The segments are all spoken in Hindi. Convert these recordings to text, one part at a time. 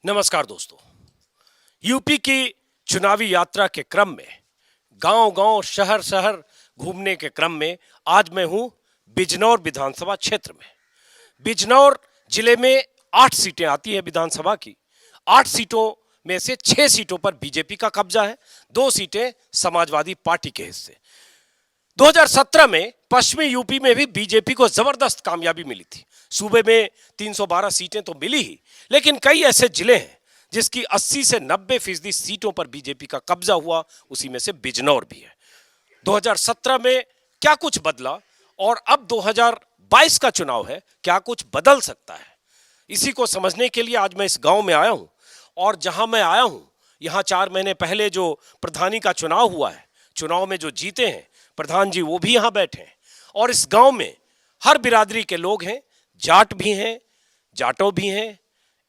नमस्कार दोस्तों। यूपी की चुनावी यात्रा के क्रम में गांव-गांव, शहर-शहर घूमने के क्रम में आज मैं हूं बिजनौर विधानसभा क्षेत्र में। बिजनौर जिले में 8 सीटें आती है विधानसभा की। 8 सीटों में से 6 सीटों पर बीजेपी का कब्जा है, 2 सीटें समाजवादी पार्टी के हिस्से। 2017 में पश्चिमी यूपी में भी बीजेपी को जबरदस्त कामयाबी मिली थी। सूबे में 312 सीटें तो मिली ही, लेकिन कई ऐसे जिले हैं जिसकी 80 से 90% सीटों पर बीजेपी का कब्जा हुआ, उसी में से बिजनौर भी है। 2017 में क्या कुछ बदला और अब 2022 का चुनाव है, क्या कुछ बदल सकता है? इसी को समझने के लिए आज मैं इस गांव में आया हूं और जहां मैं आया हूं, यहां 4 महीने पहले जो प्रधानी का चुनाव हुआ है, चुनाव में जो जीते हैं प्रधान जी, वो भी यहां बैठे हैं और इस गांव में हर बिरादरी के लोग हैं, जाट भी हैं, जाटो भी हैं,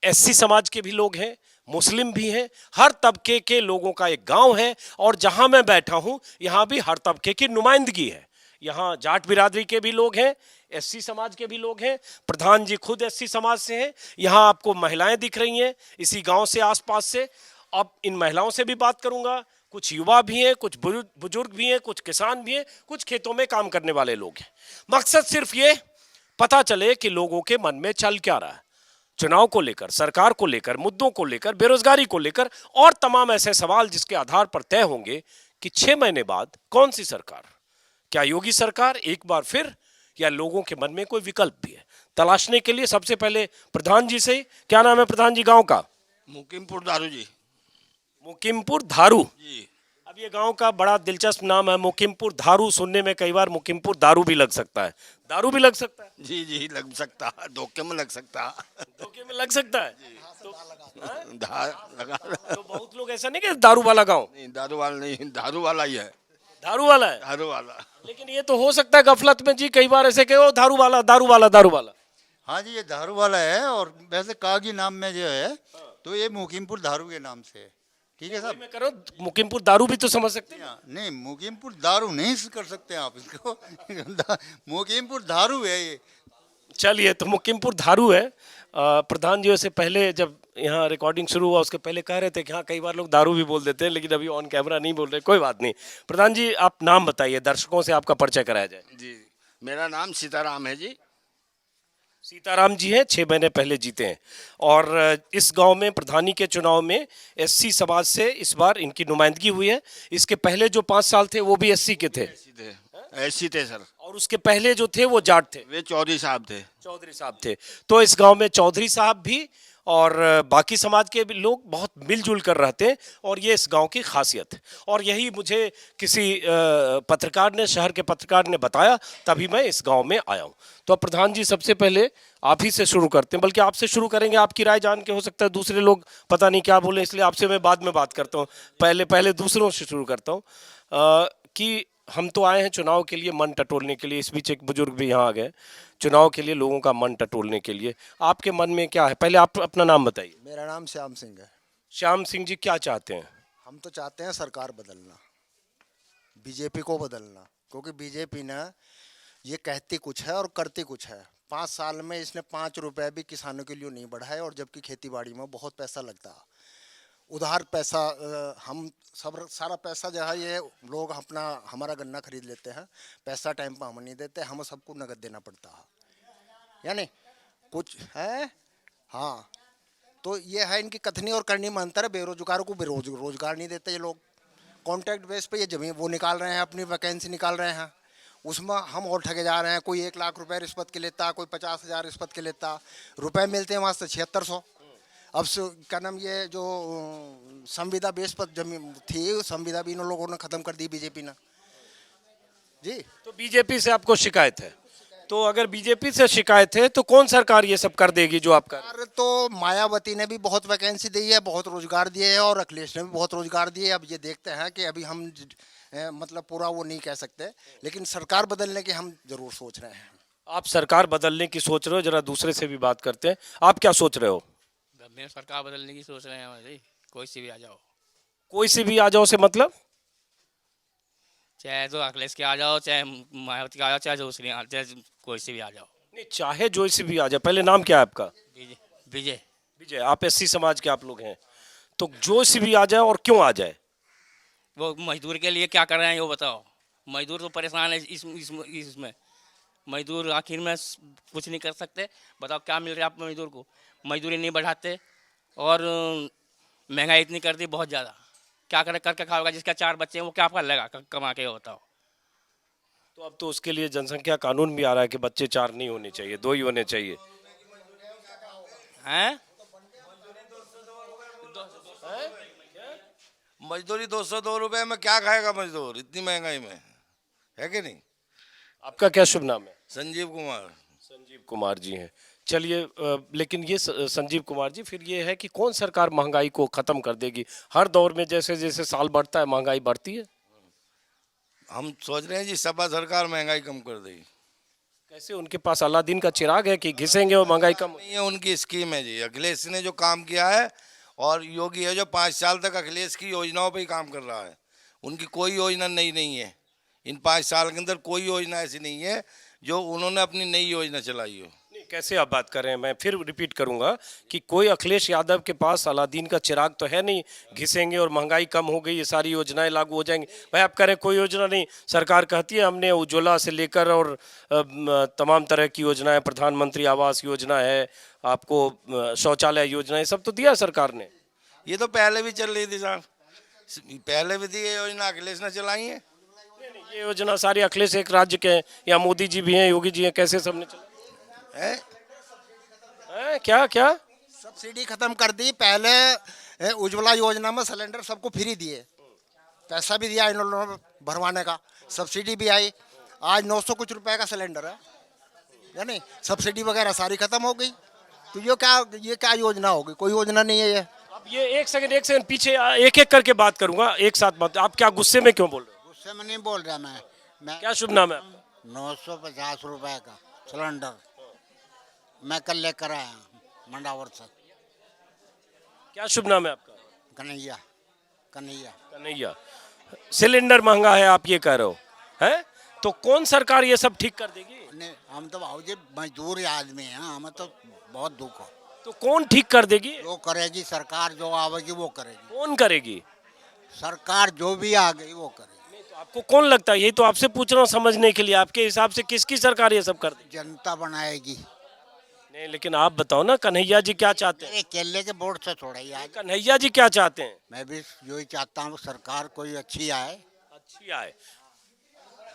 एससी समाज के भी लोग हैं, मुस्लिम भी हैं, हर तबके के लोगों का एक गांव है और जहां मैं बैठा हूं यहां भी हर तबके की नुमाइंदगी है। यहां जाट बिरादरी के भी लोग हैं, एससी समाज के भी लोग हैं, प्रधान जी खुद एससी समाज से हैं। यहां आपको महिलाएं दिख रही हैं इसी गांव से, आसपास से। अब इन महिलाओं से भी बात करूंगा। कुछ युवा भी हैं, कुछ बुजुर्ग भी हैं, कुछ किसान भी हैं, कुछ खेतों में काम करने वाले लोग हैं। मकसद सिर्फ ये पता चले कि लोगों के मन में चल क्या रहा है, चुनाव को लेकर, सरकार को लेकर, मुद्दों को लेकर, बेरोजगारी को लेकर और तमाम ऐसे सवाल जिसके आधार पर तय होंगे कि 6 महीने बाद कौन सी सरकार, क्या योगी सरकार एक बार फिर, या लोगों के मन में कोई विकल्प भी है, तलाशने के लिए सबसे पहले प्रधान जी से। क्या नाम है प्रधान जी गांव का? मुकीमपुर दारू जी। मुकीमपुर धारू जी अब ये गांव का बड़ा दिलचस्प नाम है, मुकीमपुर धारू। सुनने में कई बार मुकीमपुर दारू भी लग सकता है, दारू भी लग सकता है, जी जी लग सकता, धोखे में लग सकता। धोखे में लग सकता है। तो, धार लगा। तो बहुत लोग ऐसा नहीं कि दारू वाला गांव, नहीं दारू वाला नहीं, दारू वाला ही है, दारू वाला है। दारू वाला। लेकिन ये तो हो सकता है गफलत में जी, कई बार ऐसे कहे ओ दारू वाला, दारू वाला, दारू वाला। हाँ जी, ये दारू वाला है और वैसे कागी नाम में जो है तो ये मुकीमपुर दारू के नाम से है। ठीक है साहब। मैं कह रहा हूं मुकीमपुर दारू भी तो समझ सकते हैं। नहीं, मुकीमपुर दारू नहीं कर सकते आप इसको। मुकीमपुर दारू है ये। चलिए, तो मुकीमपुर धारू है। प्रधान जी से पहले जब यहाँ रिकॉर्डिंग शुरू हुआ उसके पहले कह रहे थे कि हाँ कई बार लोग दारू भी बोल देते हैं, लेकिन अभी ऑन कैमरा नहीं बोल रहे। कोई बात नहीं। प्रधान जी आप नाम बताइए, दर्शकों से आपका परिचय कराया जाए। जी मेरा नाम सीताराम है जी। सीताराम जी हैं, 6 महीने पहले जीते हैं और इस गांव में प्रधानी के चुनाव में एससी समाज से इस बार इनकी नुमाइंदगी हुई है। इसके पहले जो 5 साल थे वो भी एससी के थे ऐसी थे सर, और उसके पहले जो थे वो जाट थे, वे चौधरी साहब थे। चौधरी साहब थे। तो इस गांव में चौधरी साहब भी और बाकी समाज के भी लोग बहुत मिलजुल कर रहते हैं और ये इस गांव की खासियत है। और यही मुझे किसी पत्रकार ने, शहर के पत्रकार ने बताया, तभी मैं इस गांव में आया हूं। तो अब प्रधान जी सबसे पहले आप ही से शुरू करते हैं, बल्कि आपसे शुरू करेंगे। आपकी राय जान के, हो सकता है दूसरे लोग पता नहीं क्या बोले, इसलिए आपसे मैं बाद में बात करता हूँ। पहले दूसरों से शुरू करता हूँ कि हम तो आए हैं चुनाव के लिए, मन टटोलने के लिए। इस बीच एक बुजुर्ग भी यहाँ आ गए, चुनाव के लिए लोगों का मन टटोलने के लिए। आपके मन में क्या है? पहले आप अपना नाम बताइए। मेरा नाम श्याम सिंह है। श्याम सिंह जी, क्या चाहते हैं? हम तो चाहते हैं सरकार बदलना, बीजेपी को बदलना, क्योंकि बीजेपी ने ये कहती कुछ है और करती कुछ है। 5 साल में इसने 5 रुपए भी किसानों के लिए नहीं बढ़ाए, और जबकि खेती बाड़ी में बहुत पैसा लगता है, उधार पैसा। हम सब सारा पैसा जो है ये लोग अपना हमारा गन्ना खरीद लेते हैं, पैसा टाइम पर हम नहीं देते, हम सबको नगद देना पड़ता है, यानी कुछ है। हाँ, तो ये है इनकी कथनी और करनी में अंतर है। बेरोजगारों को रोजगार नहीं देते ये लोग। कॉन्ट्रैक्ट बेस पे ये जमीन वो निकाल रहे हैं, अपनी वैकेंसी निकाल रहे हैं, उसमें हम और ठगे जा रहे हैं। कोई 1 लाख रुपए रिश्वत के लेता, कोई 50,000 रिश्वत के लेता। रुपए मिलते हैं वहाँ से 7600। अब क्या नाम, ये जो संविदा बेस पर जमीन थी, संविदा भी इन लोगों ने खत्म कर दी, बीजेपी ने जी। तो बीजेपी से आपको शिकायत है? तो अगर बीजेपी से शिकायत है तो कौन सरकार ये सब कर देगी जो आप कर? अरे तो मायावती ने भी बहुत वैकेंसी दी है, बहुत रोजगार दिए है, और अखिलेश ने भी बहुत रोजगार दिए। अब ये देखते हैं कि अभी हम मतलब पूरा वो नहीं कह सकते, लेकिन सरकार बदलने की हम जरूर सोच रहे हैं। आप सरकार बदलने की सोच रहे हो? जरा दूसरे से भी बात करते हैं। आप क्या सोच रहे हो? मैं सरकार बदलने की सोच रहे हैं भाई, कोई सी भी आ जाओ। कोई से भी आ जाओ से मतलब? चाहे तो अखिलेश के आ जाओ, चाहे मायावती के आ जाओ, चाहे दूसरी, चाहे कोई सी भी आ जाओ। नहीं, चाहे जो से भी आ जाए। पहले नाम क्या है आपका? विजय। विजय, आप एससी समाज के आप लोग हैं, तो जो सी भी आ जाए और क्यों आ जाए? वो मजदूर के लिए क्या कर रहे हैं वो बताओ। मजदूर तो परेशान है इसमें। मजदूर आखिर में कुछ नहीं कर सकते। बताओ क्या मिल रहा है आप मजदूर को? मजदूरी नहीं बढ़ाते और महंगाई इतनी कर दी बहुत ज़्यादा। क्या करे, करके खाओगा? जिसका 4 बच्चे हैं वो क्या कर लेगा कमा के, बताओ। तो अब तो उसके लिए जनसंख्या कानून भी आ रहा है कि बच्चे 4 नहीं होने चाहिए, 2 ही होने चाहिए। हैं? मजदूरी 202 रुपए में क्या खाएगा मजदूर इतनी महंगाई में, है कि नहीं? आपका क्या शुभ नाम है? संजीव कुमार। संजीव कुमार जी हैं। चलिए, लेकिन ये संजीव कुमार जी, फिर ये है कि कौन सरकार महंगाई को खत्म कर देगी? हर दौर में जैसे जैसे साल बढ़ता है महंगाई बढ़ती है। हम सोच रहे हैं जी सपा सरकार महंगाई कम कर देगी। कैसे? उनके पास अलादीन का चिराग है कि घिसेंगे और महंगाई कम हो? नहीं है, उनकी स्कीम है जी। अखिलेश ने जो काम किया है और योगी है जो 5 साल तक अखिलेश की योजनाओं पे ही काम कर रहा है। उनकी कोई योजना नई नहीं है। इन 5 साल के अंदर कोई योजना ऐसी नहीं है जो उन्होंने अपनी नई योजना चलाई हो। नहीं, कैसे आप बात कर रहे हैं? मैं फिर रिपीट करूंगा कि कोई अखिलेश यादव के पास अलादीन का चिराग तो है नहीं, घिसेंगे और महंगाई कम हो गई, ये सारी योजनाएं लागू हो जाएंगी। भाई आप कह रहे हैं कोई योजना नहीं। सरकार कहती है हमने उज्ज्वला से लेकर और तमाम तरह की योजनाएं, प्रधानमंत्री आवास योजना है, आपको शौचालय योजना, ये सब तो दिया सरकार ने। ये तो पहले भी चल रही थी साहब, पहले भी थी ये योजना, अखिलेश ने चलाई है। ये योजना सारी अखिलेश एक राज्य के हैं या मोदी जी भी हैं, योगी जी हैं, कैसे सबने चला? क्या क्या सब्सिडी खत्म कर दी। पहले उज्ज्वला योजना में सिलेंडर सबको फ्री दिए, पैसा भी दिया इन लोगों ने भरवाने का, सब्सिडी भी आई। आज 900 कुछ रुपए का सिलेंडर है, यानी सब्सिडी वगैरह सारी खत्म हो गई। तो ये क्या योजना होगी? कोई योजना नहीं है ये। अब ये एक सेकंड पीछे एक एक करके बात करूंगा, एक साथ बात। आप क्या गुस्से में क्यों बोल रहे हो? गुस्से में नहीं बोल रहा मैं क्या शुभ नाम है आपका? 950 रुपए का सिलेंडर मैं कल लेकर आया मंडावर से। क्या शुभ नाम है आपका? कन्हैया कन्हैया कन्हैया। सिलेंडर महंगा है आप ये कह रहे हो, हैं? तो कौन सरकार ये सब ठीक कर देगी? नहीं, हम तो भाव जी मजदूर आदमी हैं, हमें तो बहुत दुख हो। तो कौन ठीक कर देगी? जो करेगी सरकार, जो आवेगी वो करेगी। कौन करेगी? सरकार जो भी आ गई वो करेगी। तो आपको कौन लगता है? यही तो आपसे पूछ रहा हूँ समझने के लिए। आपके हिसाब से किसकी सरकार ये सब कर देगी? जनता बनाएगी। नहीं, लेकिन आप बताओ ना, कन्हैया जी क्या चाहते हैं? मेरे केले के बोर्ड से थोड़ा ही आए। कन्हैया जी क्या चाहते हैं? मैं भी यही चाहता हूँ सरकार कोई अच्छी आए। अच्छी आए,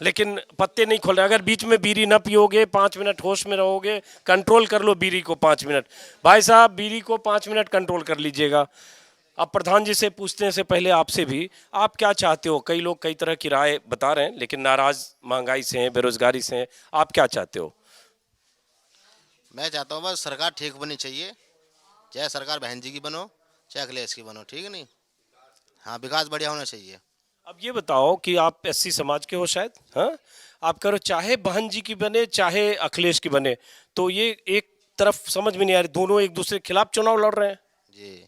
लेकिन पत्ते नहीं खोल रहे। अगर बीच में बीड़ी न पियोगे, 5 मिनट होश में रहोगे, कंट्रोल कर लो बीड़ी को 5 मिनट। भाई साहब, बीड़ी को 5 मिनट कंट्रोल कर लीजिएगा। अब प्रधान जी से पूछने से पहले आपसे भी, आप क्या चाहते हो? कई लोग कई तरह की राय बता रहे हैं, लेकिन नाराज महंगाई से हैं, बेरोजगारी से हैं। आप क्या चाहते हो? मैं चाहता हूँ बस सरकार ठीक होनी चाहिए, चाहे सरकार बहन जी की बनो चाहे अखिलेश की बनो, ठीक है नहीं? हाँ, विकास बढ़िया होना चाहिए। अब ये बताओ कि आप एससी समाज के हो शायद, हाँ? आप करो चाहे बहन जी की बने चाहे अखिलेश की बने, तो ये एक तरफ समझ में नहीं आ रही, दोनों एक दूसरे के खिलाफ चुनाव लड़ रहे हैं। जी,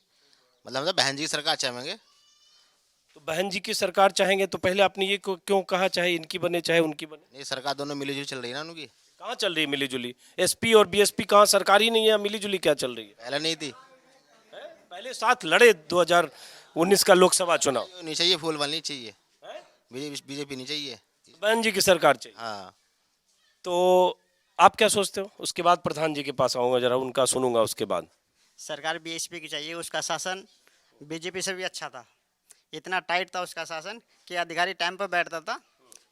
मतलब हम तो बहन जी की सरकार चाहेंगे। तो बहन जी की सरकार चाहेंगे तो पहले आपने ये क्यों कहा चाहे इनकी बने चाहे उनकी बने? ये सरकार दोनों मिली जुली चल रही है ना उनकी। कहाँ चल रही है मिली जुली? एसपी और बीएसपी कहाँ सरकारी नहीं है, मिली जुली क्या चल रही है? पहले नहीं थी। पहले साथ लड़े 2019 का लोकसभा चुनाव। नहीं चाहिए, फूल वाली नहीं चाहिए, बीजेपी नहीं चाहिए। बहन जी की सरकार चाहिए। हाँ, तो आप क्या सोचते हो? उसके बाद प्रधान जी के पास आऊंगा, जरा उनका सुनूंगा उसके बाद। सरकार बीएसपी की चाहिए। उसका शासन बीजेपी से भी अच्छा था। इतना टाइट था उसका शासन कि अधिकारी टाइम पर बैठता था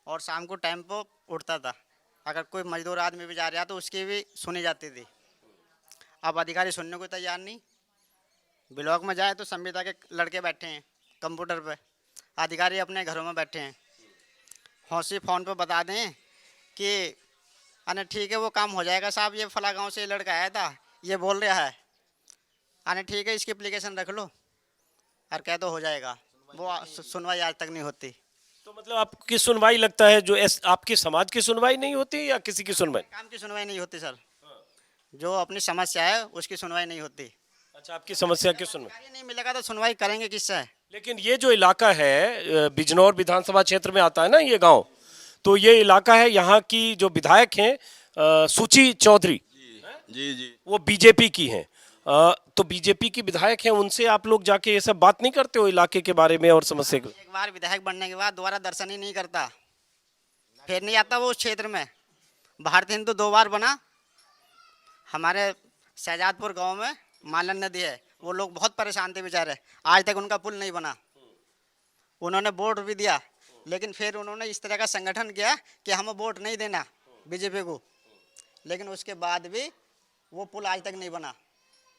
और शाम को टाइम पर उठता था। अगर कोई मजदूर आदमी भी जा रहा तो उसकी भी सुनी जाती थी। अब अधिकारी सुनने को तैयार नहीं। ब्लॉक में जाए तो संविदा के लड़के बैठे हैं कंप्यूटर पे, अधिकारी अपने घरों में बैठे हैं। हौसी फ़ोन पे बता दें कि अने ठीक है वो काम हो जाएगा साहब, ये फला गांव से लड़का आया था, ये बोल रहा है, अने ठीक है इसकी एप्लीकेशन रख लो और कह दो हो जाएगा। वो सुनवाई आज तक नहीं होती। तो मतलब आपकी सुनवाई लगता है जो आपके समाज की सुनवाई नहीं होती या किसी की सुनवाई? काम की सुनवाई नहीं होती सर, जो अपनी समस्या है उसकी सुनवाई नहीं होती। अच्छा, आपकी समस्या की सुनवाई कार्य नहीं मिलेगा तो सुनवाई करेंगे किससे? लेकिन ये जो इलाका है बिजनौर विधानसभा क्षेत्र में आता है ना ये गांव, तो ये इलाका है, यहाँ की जो विधायक हैं सुची चौधरी, जी जी, वो बीजेपी की हैं। तो बीजेपी की विधायक हैं, उनसे आप लोग जाके ये सब बात नहीं करते हो इलाके के बारे में और समस्या के? एक बार विधायक बनने के बाद दोबारा दर्शन ही नहीं करता, फिर नहीं आता वो उस क्षेत्र में। भारत हिंदू 2 बार बना, हमारे शहजादपुर गांव में मालन नदी है, वो लोग बहुत परेशान थे बेचारे, आज तक उनका पुल नहीं बना। उन्होंने वोट भी दिया, लेकिन फिर उन्होंने इस तरह का संगठन किया कि हमें वोट नहीं देना बीजेपी को, लेकिन उसके बाद भी वो पुल आज तक नहीं बना।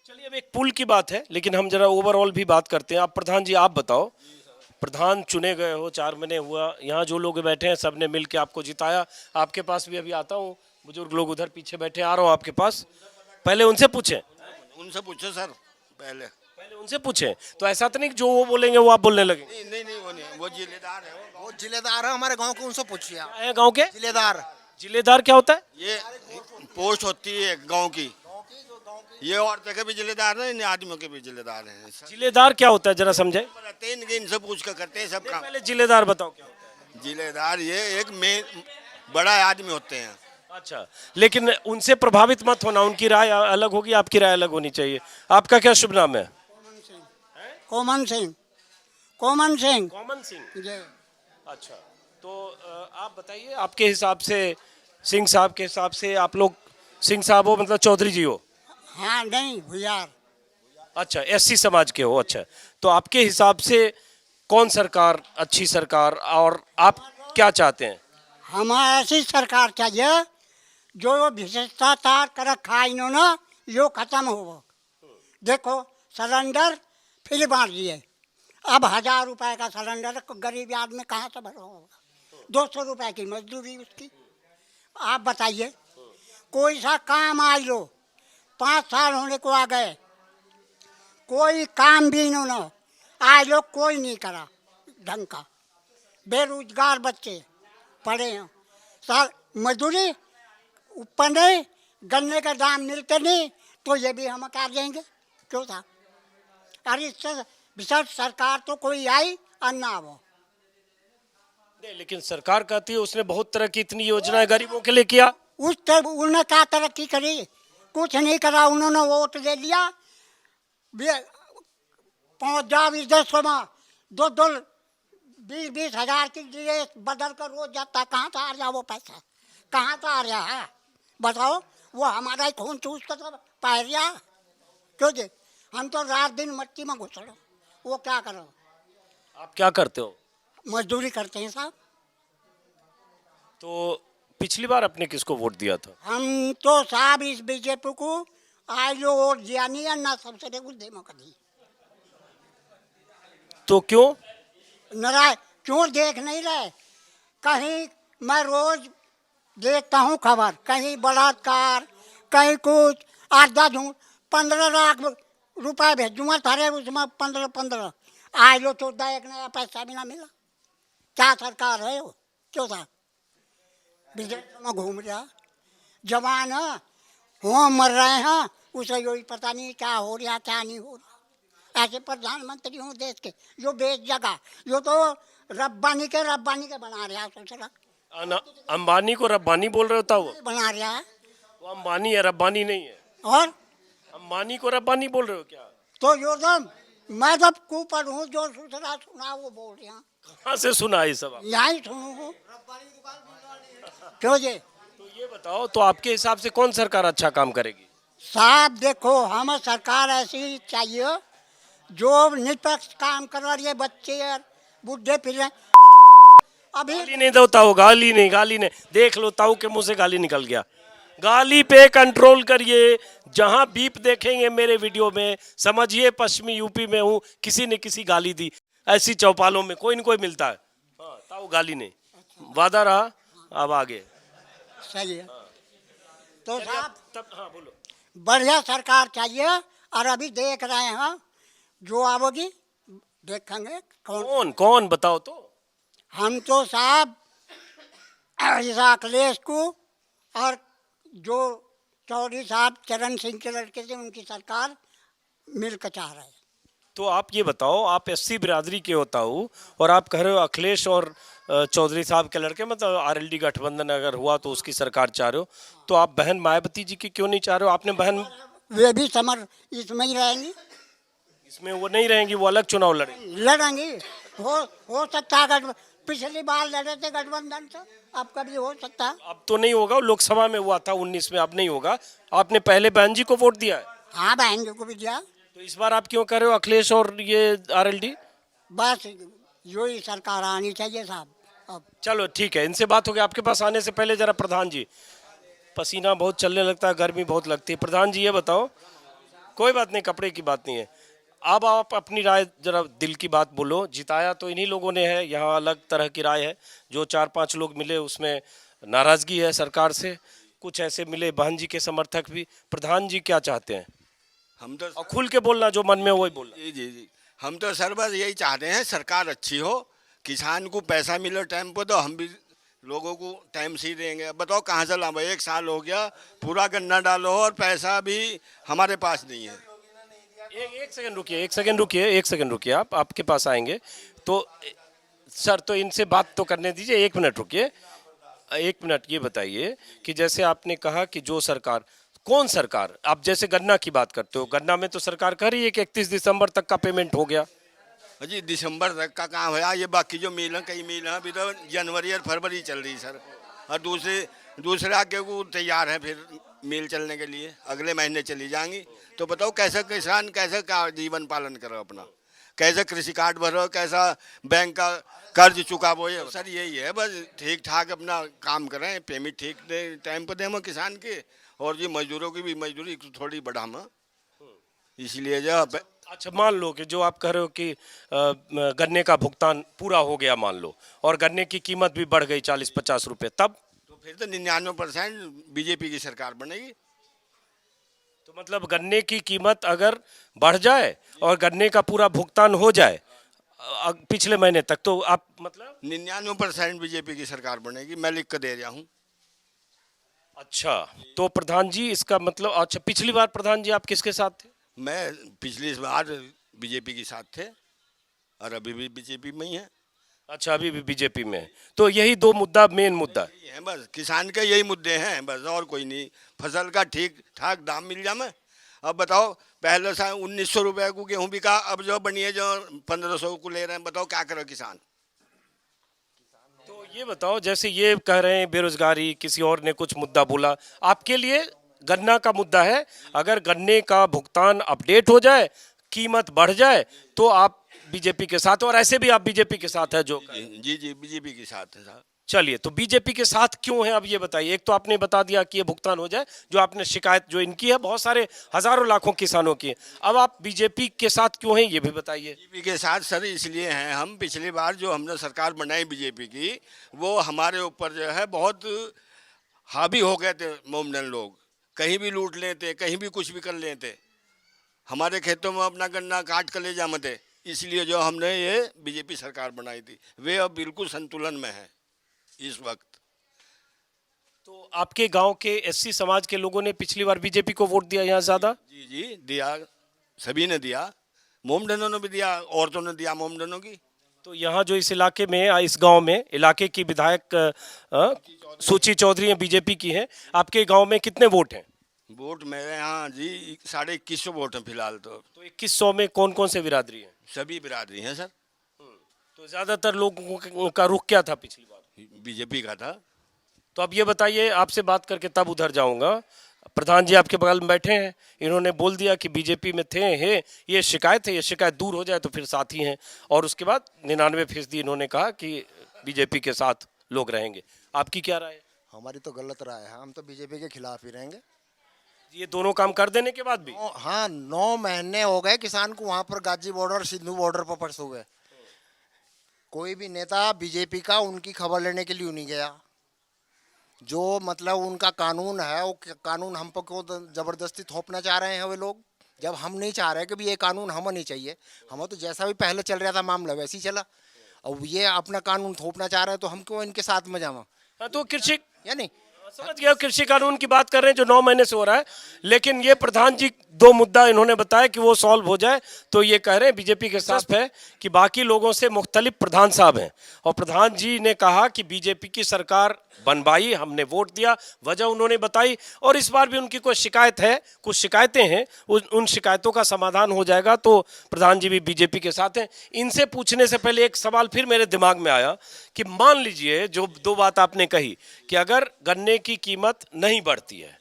चलिए, अब एक पुल की बात है, लेकिन हम जरा ओवरऑल भी बात करते हैं। आप प्रधान जी, आप बताओ, प्रधान चुने गए हो, 4 महीने हुआ, यहाँ जो लोग बैठे हैं सबने मिल के आपको जिताया। आपके पास भी अभी आता हूँ, बुजुर्ग लोग उधर पीछे बैठे, आ रहा हूँ आपके पास। पहले उनसे पूछें, उनसे पूछो सर, पहले पहले उनसे पूछें। तो ऐसा तो नहीं कि जो वो बोलेंगे वो आप बोलने लगे? नहीं, वो नहीं, वो जिलेदार है। वो जिलेदार है हमारे गांव के, उनसे पूछिए आप। क्या है गाँव के जिलेदार। जिलेदार? क्या होता है ये पोस्ट होती है गांव की, ये और जगह भी जिलेदार है, इन आदमियों के भी जिलेदार हैं। जिलेदार क्या होता है, जरा समझाए। बताते हैं, इनसे पूछ कर करते हैं सब काम। पहले जिलेदार बताओ क्या होता जिलेदार ये एक मेन बड़ा आदमी होते हैं। है। अच्छा, लेकिन उनसे प्रभावित मत होना, उनकी राय अलग होगी, आपकी राय अलग होनी चाहिए। आपका क्या शुभ नाम है? कोमन सिंह। कोमन सिंह कॉमन सिंह। जी। अच्छा, तो आप बताइए, आपके हिसाब से, सिंह साहब के हिसाब से, आप लोग सिंह साहब हो मतलब चौधरी जी हो? हाँ नहीं भुयार। अच्छा, एससी समाज के हो। अच्छा, तो आपके हिसाब से कौन सरकार अच्छी सरकार, और आप क्या चाहते हैं? हमें ऐसी सरकार चाहिए जो भ्रष्टाचार कर रखा है इन्होंने, यो खत्म हो। देखो सिलेंडर फ्री बांट दिए, अब 1000 रुपए का सिलेंडर गरीब आदमी कहाँ से भरा होगा? 200 रुपए की मजदूरी उसकी। आप बताइए, कोई सा काम आज लो, 5 साल होने को आ गए, कोई काम भी इन्होंने आज लोग कोई नहीं करा ढंग का। बेरोजगार बच्चे पढ़े हैं, सर मजदूरी ऊपर नहीं, गन्ने का दाम मिलते नहीं, तो ये भी हम कर देंगे क्यों था? अरे इससे विशेष सरकार तो कोई आई और ना वो। नहीं, लेकिन सरकार कहती है उसने बहुत तरह की इतनी योजनाएं गरीबों के लिए किया। उस तब उन्होंने क्या तरक्की करी? कुछ नहीं करा। उन्होंने वोट दे लिया, पहुँच जाओ विदेशों में, 20-20 हजार की ड्रेस बदल कर रोज जाता, कहाँ से आ रहा वो पैसा? कहाँ से आ रहा है बताओ? वो हमारा ही खून चूस कर पा रहा क्यों जी? हम तो रात दिन मट्टी में घुस रहे, वो क्या करो? आप क्या करते हो? मजदूरी करते हैं साहब। तो पिछली बार आपने किसको वोट दिया था? हम तो साहब इस बीजेपी को आज जो वोट दिया नहीं है ना, सबसे कुछ दे मौका दी। तो क्यों? नाराज क्यों देख नहीं रहे? कहीं मैं रोज देखता हूँ खबर, कहीं बलात्कार, कहीं कुछ, 8-10 झूठ, 15 लाख रुपए भेजूंगा थारे, उसमें 15 आज लो 14 एक नया पैसा भी ना मिला। क्या सरकार है वो? क्यों था? विदेश में घूम रहा, जवान है, वहाँ मर रहे हैं, उसे यही पता नहीं क्या हो रहा क्या नहीं हो रहा। ऐसे प्रधानमंत्री हूँ देश के, जो बेच जगह, जो तो रब्बानी के बना रहा है। सोच रहा अंबानी को रब्बानी बोल रहे होता वो? बना रहा है। वो अंबानी है, रब्बानी नहीं है। और अंबानी को रब्बानी बोल रहे हो क्या? तो जो मैं जब ऊपर हूँ, जो दूसरा सुना वो बोल रहा। कहाँ से सुना ये सब? यही सुनू क्यों जी? तो ये बताओ, तो आपके हिसाब से कौन सरकार अच्छा काम करेगी? साहब देखो, हमें सरकार ऐसी चाहिए जो निष्पक्ष काम करवा रही है। बच्चे और बुढ़े फिर रहे अभी। गाली नहीं दो ताऊ, गाली नहीं। देख लो, ताऊ के मुंह से गाली निकल गया। गाली पे कंट्रोल करिए। जहां बीप देखेंगे मेरे वीडियो में, समझिए पश्चिमी यूपी में हूँ, किसी ने किसी गाली दी। ऐसी चौपालों में कोई न कोई मिलता है। हाँ, ताऊ गाली नहीं, वादा रहा। अब आगे सही है। तो साहब तब हाँ बोलो। बढ़िया सरकार चाहिए, और अभी देख रहे हैं जो आओगी, देखेंगे कौन बताओ तो। हम तो साहब इस अखिलेश को और जो चौधरी साहब चरण सिंह के लड़के थे, उनकी सरकार मिलकर चाह रहे हैं। तो आप ये बताओ, आप एससी बिरादरी के होता हूँ और आप कह रहे हो अखिलेश और चौधरी साहब के लड़के, मतलब आरएलडी गठबंधन अगर हुआ तो उसकी सरकार चाह रहे हो, तो आप बहन मायावती जी की क्यों नहीं चाह रहे हो? आपने बहन वे भी समर इसमें ही रहेंगी, इसमें वो नहीं रहेंगी, वो अलग चुनाव लड़ेंगी। लड़ेंगी। हो सकता है पिछली बार लड़े थे गठबंधन से, अब कभी हो सकता है। अब तो नहीं होगा, लोकसभा में हुआ था 19 में, अब नहीं होगा। आपने पहले बहन जी को वोट दिया है, हाँ बहन जी को भी दिया। तो इस बार आप क्यों कर रहे हो अखिलेश और ये आरएलडी? बस जो ही सरकार आनी चाहिए साहब। अब चलो ठीक है, इनसे बात हो गई। आपके पास आने से पहले जरा प्रधान जी, पसीना बहुत चलने लगता है, गर्मी बहुत लगती है। प्रधान जी ये बताओ, कोई बात नहीं, कपड़े की बात नहीं है। अब आप अपनी राय जरा दिल की बात बोलो। जिताया तो इन्हीं लोगों ने है, यहाँ अलग तरह की राय है। जो 4-5 लोग मिले उसमें नाराजगी है सरकार से, कुछ ऐसे मिले बहन जी के समर्थक भी। प्रधान जी क्या चाहते हैं? हम तो और खुल के बोलना, जो मन में हो वही बोलना। जी जी जी, हम तो सर बस यही चाहते हैं सरकार अच्छी हो, किसान को पैसा मिले टाइम पर, तो हम भी लोगों को टाइम से ही देंगे। अब बताओ कहाँ से लाऊं? 1 साल हो गया, पूरा गन्ना डालो और पैसा भी हमारे पास नहीं है। एक सेकंड रुकिए, एक सेकंड रुकिए। आप आपके पास आएंगे तो सर, तो इनसे बात तो करने दीजिए। 1 मिनट रुकिए, 1 मिनट। ये बताइए कि जैसे आपने कहा कि जो सरकार, कौन सरकार? आप जैसे गन्ना की बात करते हो, गन्ना में तो सरकार कह रही है कि 31 दिसंबर तक का पेमेंट हो गया। जी दिसंबर तक का काम है ये, बाकी जो मिल है, कई मिल है अभी तो जनवरी और फरवरी चल रही सर, और दूसरे आगे को तैयार है फिर मिल चलने के लिए, अगले महीने चली जाएंगी। तो बताओ कैसे किसान कैसे का जीवन पालन करो अपना, कैसे कृषि कार्ड भरो, कैसा बैंक का कर्ज चुकावो। ये सर यही है, बस ठीक ठाक अपना काम करें, पेमेंट ठीक दे टाइम पर दें किसान के, और ये मजदूरों की भी मजदूरी थोड़ी बढ़ाम, इसलिए जो। अच्छा, मान लो कि जो आप कह रहे हो कि गन्ने का भुगतान पूरा हो गया, मान लो, और गन्ने की कीमत भी बढ़ गई 40-50 रुपए, तब तो फिर तो 99% बीजेपी की सरकार बनेगी। तो मतलब गन्ने की कीमत अगर बढ़ जाए और गन्ने का पूरा भुगतान हो जाए पिछले महीने तक, तो आप मतलब 99% बीजेपी की सरकार बनेगी, मैं लिख कर दे रहा हूँ। अच्छा, तो प्रधान जी इसका मतलब, अच्छा पिछली बार प्रधान जी आप किसके साथ थे? मैं पिछली बार बीजेपी के साथ थे और अभी भी बीजेपी में ही है। अच्छा, अभी भी बीजेपी में है। तो यही 2 मुद्दा मेन मुद्दा है, बस किसान के यही मुद्दे हैं बस, और कोई नहीं। फसल का ठीक ठाक दाम मिल जाए। अब बताओ, पहले से 1900 रुपये को गेहूँ बिका, अब जो बनी है जो 1500 को ले रहे हैं, बताओ क्या करो किसान। तो ये बताओ, जैसे ये कह रहे हैं बेरोजगारी, किसी और ने कुछ मुद्दा बोला, आपके लिए गन्ना का मुद्दा है। अगर गन्ने का भुगतान अपडेट हो जाए, कीमत बढ़ जाए, तो आप बीजेपी के साथ, और ऐसे भी आप बीजेपी के साथ है जो। जी जी बीजेपी के साथ है साहब। चलिए, तो बीजेपी के साथ क्यों है अब ये बताइए। एक तो आपने बता दिया कि ये भुगतान हो जाए, जो आपने शिकायत जो इनकी है, बहुत सारे हजारों लाखों किसानों की है। अब आप बीजेपी के साथ क्यों हैं, ये भी बताइए। बीजेपी के साथ सर इसलिए हैं, हम पिछली बार जो हमने सरकार बनाई बीजेपी की, वो हमारे ऊपर जो है बहुत हावी हो गए थे मोमडन लोग, कहीं भी लूट लेते, कहीं भी कुछ भी कर लेते, हमारे खेतों में अपना गन्ना काट कर ले जाते। इसलिए जो हमने ये बीजेपी सरकार बनाई थी, वे अब बिल्कुल संतुलन में है इस वक्त। तो आपके गांव के एससी समाज के लोगों ने पिछली बार बीजेपी को वोट दिया यहाँ ज्यादा? जी जी दिया, सभी ने दिया, मोमडनों ने भी दिया, औरतों ने दिया मोमडनों की। तो यहाँ जो इस इलाके में, इस गांव में, इलाके की विधायक सुची चौधरी हैं, बीजेपी की हैं। आपके गांव में कितने वोट हैं? वोट मेरे यहाँ जी 2150 वोट हैं फिलहाल। तो 2100 में कौन कौन से बिरादरी हैं? सभी बिरादरी हैं सर। तो ज्यादातर लोगों का रुख क्या था पिछली बार? बीजेपी का था। तो अब ये बताइए, आपसे बात करके तब उधर जाऊंगा। प्रधान जी आपके बगल में बैठे हैं, इन्होंने बोल दिया कि बीजेपी में थे हैं, ये शिकायत है, ये शिकायत दूर हो जाए तो फिर साथी हैं। और उसके बाद 99% इन्होंने कहा कि बीजेपी के साथ लोग रहेंगे। आपकी क्या राय है? हमारी तो गलत राय है, हम तो बीजेपी के खिलाफ ही रहेंगे। ये दोनों काम कर देने के बाद भी? हाँ, 9 महीने हो गए किसान को वहाँ पर गाजी बॉर्डर, सिंधु बॉर्डर पर परसों हुए। कोई भी नेता बीजेपी का उनकी खबर लेने के लिए नहीं गया। जो मतलब उनका कानून है, वो कानून हम पर क्यों जबरदस्ती थोपना चाह रहे हैं वे लोग, जब हम नहीं चाह रहे कि भी ये कानून हमें नहीं चाहिए। हमें तो जैसा भी पहले चल रहा था मामला वैसे ही चला, अब ये अपना कानून थोपना चाह रहे हैं, तो हम क्यों इनके साथ में जावा? हाँ, तो कृषि, या नहीं? समझ गया, कृषि कानून की बात कर रहे हैं जो 9 महीने से हो रहा है, लेकिन ये प्रधान जी 2 मुद्दा इन्होंने बताया कि वो सॉल्व हो जाए, तो ये कह रहे हैं बीजेपी के साथ है कि बाकी लोगों से मुख्तलिफ प्रधान साहब हैं, और प्रधान जी ने कहा कि बीजेपी की सरकार बनवाई, हमने वोट दिया, वजह उन्होंने बताई, और इस बार भी उनकी कोई शिकायत है, कुछ शिकायतें हैं, उन शिकायतों का समाधान हो जाएगा, तो प्रधान जी भी बीजेपी के साथ हैं। इनसे पूछने से पहले एक सवाल फिर मेरे दिमाग में आया कि मान लीजिए जो 2 बात आपने कही कि अगर गन्ने की कीमत नहीं बढ़ती है